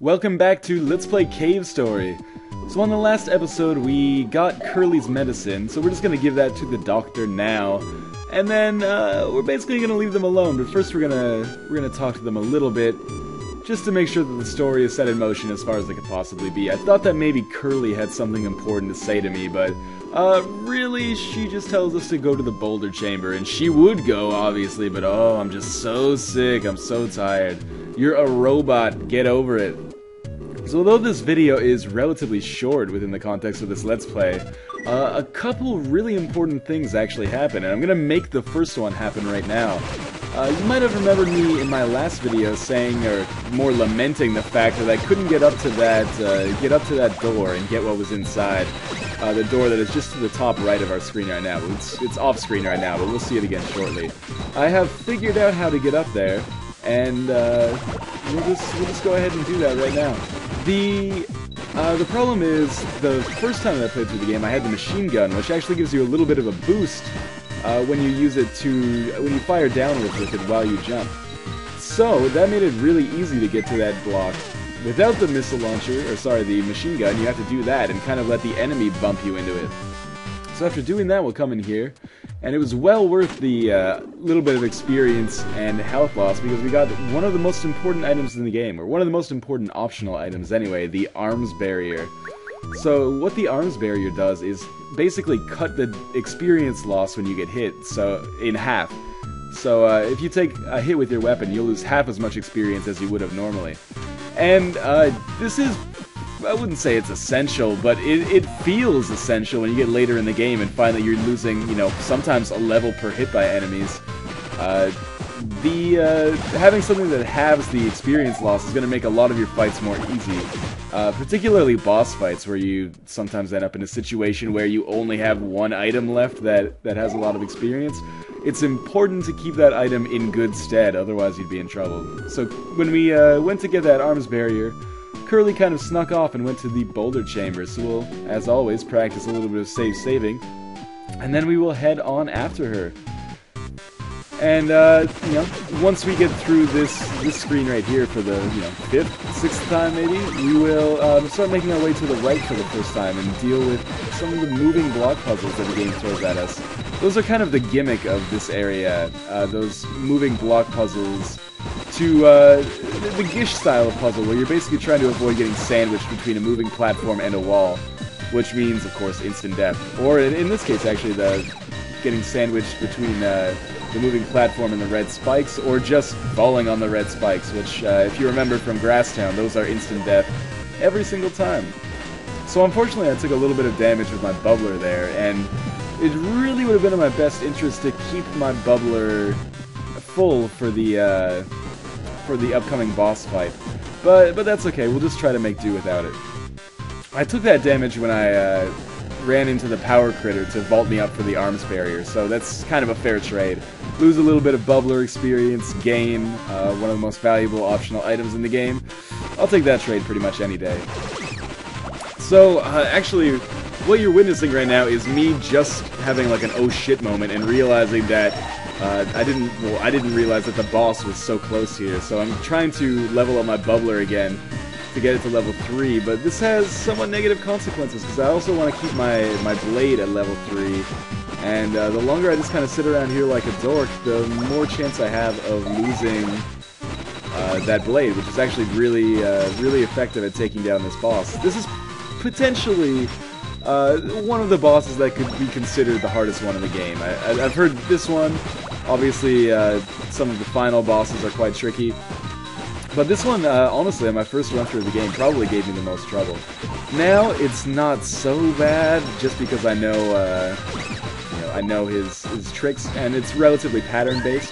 Welcome back to Let's Play Cave Story. So on the last episode we got Curly's medicine, so we're just gonna give that to the doctor now. And then we're basically gonna leave them alone, but first we're gonna talk to them a little bit, just to make sure that the story is set in motion as far as it could possibly be. I thought that maybe Curly had something important to say to me, but really she just tells us to go to the boulder chamber, and she would go, obviously, but oh, I'm just so sick, I'm so tired. You're a robot, get over it. So although this video is relatively short within the context of this Let's Play, a couple really important things actually happen, and I'm gonna make the first one happen right now. You might have remembered me in my last video saying, or more lamenting the fact that I couldn't get up to that door and get what was inside. The door that is just to the top right of our screen right now. It's off screen right now, but we'll see it again shortly. I have figured out how to get up there, and we'll just go ahead and do that right now. The problem is, the first time that I played through the game, I had the machine gun, which actually gives you a little bit of a boost when you use it when you fire downwards with it while you jump. So that made it really easy to get to that block. Without the missile launcher, or sorry, the machine gun, you have to do that and kind of let the enemy bump you into it. So after doing that, we'll come in here, and it was well worth the little bit of experience and health loss, because we got one of the most important items in the game, or one of the most important optional items anyway, the arms barrier. So what the arms barrier does is basically cut the experience loss when you get hit, so in half. So if you take a hit with your weapon, you'll lose half as much experience as you would have normally. And this is, I wouldn't say it's essential, but it feels essential when you get later in the game and find that you're losing, you know, sometimes a level per hit by enemies. Having something that halves the experience loss is going to make a lot of your fights more easy. Particularly boss fights, where you sometimes end up in a situation where you only have one item left that has a lot of experience. It's important to keep that item in good stead, otherwise you'd be in trouble. So when we went to get that arms barrier, Curly kind of snuck off and went to the boulder chamber, so we'll, as always, practice a little bit of safe saving, and then we will head on after her. And, you know, once we get through this screen right here for the, you know, 5th, 6th time maybe, we will start making our way to the right for the first time and deal with some of the moving block puzzles that the game throws at us. Those are kind of the gimmick of this area, those moving block puzzles, to the Gish style of puzzle, where you're basically trying to avoid getting sandwiched between a moving platform and a wall, which means, of course, instant death. Or, in this case, actually, getting sandwiched between the moving platform and the red spikes, or just falling on the red spikes, which, if you remember from Grasstown, those are instant death every single time. So unfortunately I took a little bit of damage with my bubbler there, and it really would have been in my best interest to keep my bubbler full for the upcoming boss fight. But that's okay, we'll just try to make do without it. I took that damage when I ran into the power critter to vault me up for the arms barrier, so that's kind of a fair trade. Lose a little bit of bubbler experience, gain one of the most valuable optional items in the game. I'll take that trade pretty much any day. So, actually, what you're witnessing right now is me just having like an oh shit moment and realizing that I didn't realize that the boss was so close here, so I'm trying to level up my bubbler again to get it to level 3, but this has somewhat negative consequences, because I also want to keep my blade at level 3, and the longer I just kind of sit around here like a dork, the more chance I have of losing that blade, which is actually really effective at taking down this boss. This is potentially one of the bosses that could be considered the hardest one in the game. I've heard this one. Obviously, some of the final bosses are quite tricky. But this one, honestly, on my first run through the game, probably gave me the most trouble. Now, it's not so bad, just because I know, I know his tricks, and it's relatively pattern-based.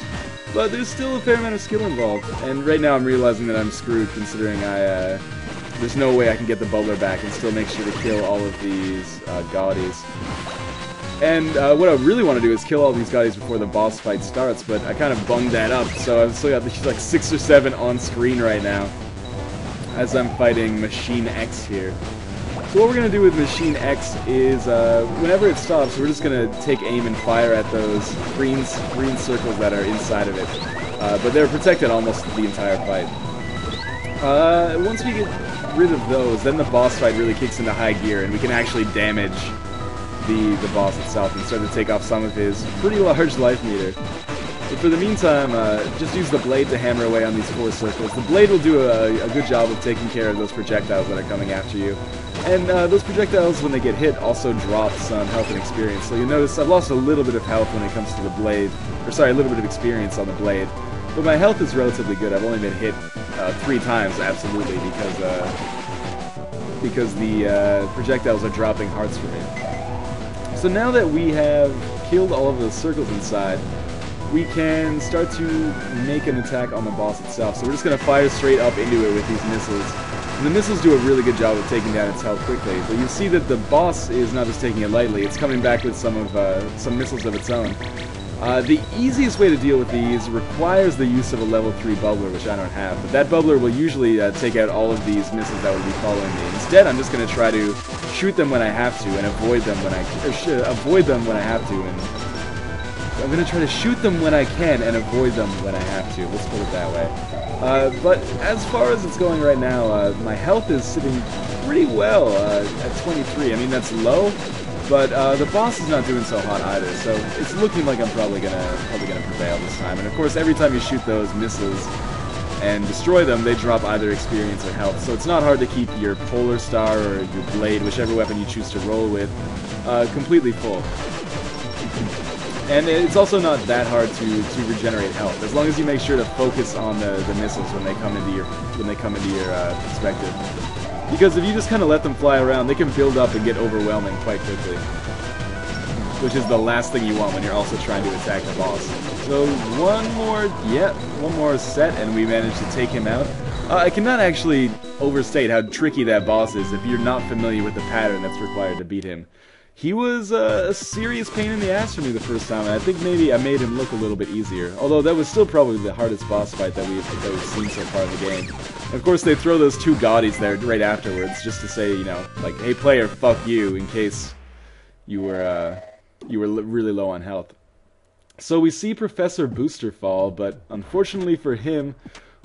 But there's still a fair amount of skill involved, and right now I'm realizing that I'm screwed, considering there's no way I can get the bubbler back and still make sure to kill all of these Gaudis. And what I really want to do is kill all these Gaudis before the boss fight starts, but I kind of bunged that up, so I've still got like 6 or 7 on screen right now as I'm fighting Machine X here. So what we're going to do with Machine X is, whenever it stops, we're just going to take aim and fire at those green circles that are inside of it. But they're protected almost the entire fight. Once we get rid of those, then the boss fight really kicks into high gear, and we can actually damage the boss itself and start to take off some of his pretty large life meter. But for the meantime, just use the blade to hammer away on these 4 circles. The blade will do a good job of taking care of those projectiles that are coming after you. And those projectiles, when they get hit, also drop some health and experience. So you'll notice I've lost a little bit of health when it comes to the blade. Or sorry, a little bit of experience on the blade. But my health is relatively good. I've only been hit 3 times, absolutely, because the projectiles are dropping hearts for me. So now that we have killed all of those circles inside, we can start to make an attack on the boss itself. So we're just going to fire straight up into it with these missiles. And the missiles do a really good job of taking down its health quickly. But you see that the boss is not just taking it lightly, it's coming back with some missiles of its own. The easiest way to deal with these requires the use of a level 3 bubbler, which I don't have. But that bubbler will usually take out all of these missiles that would be following me. Instead, I'm just going to try to shoot them when I have to and avoid them when I have to. And I'm going to try to shoot them when I can and avoid them when I have to. Let's put it that way. But as far as it's going right now, my health is sitting pretty well at 23. I mean, that's low, but the boss is not doing so hot either. So it's looking like I'm probably gonna prevail this time. And of course, every time you shoot those missiles and destroy them, they drop either experience or health. So it's not hard to keep your Polar Star or your Blade, whichever weapon you choose to roll with, completely full. And it's also not that hard to regenerate health, as long as you make sure to focus on the missiles when they come into your perspective. Because if you just kind of let them fly around, they can build up and get overwhelming quite quickly, which is the last thing you want when you're also trying to attack the boss. So one more set, and we managed to take him out. I cannot actually overstate how tricky that boss is if you're not familiar with the pattern that's required to beat him. He was a serious pain in the ass for me the first time, and I think maybe I made him look a little bit easier. Although that was still probably the hardest boss fight that we've seen so far in the game. And of course, they throw those 2 Gaudis there right afterwards, just to say, you know, like, hey player, fuck you, in case you were really low on health. So we see Professor Booster fall, but unfortunately for him,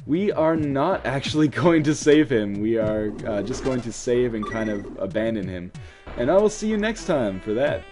we are not actually going to save him. We are just going to save and kind of abandon him. And I will see you next time for that.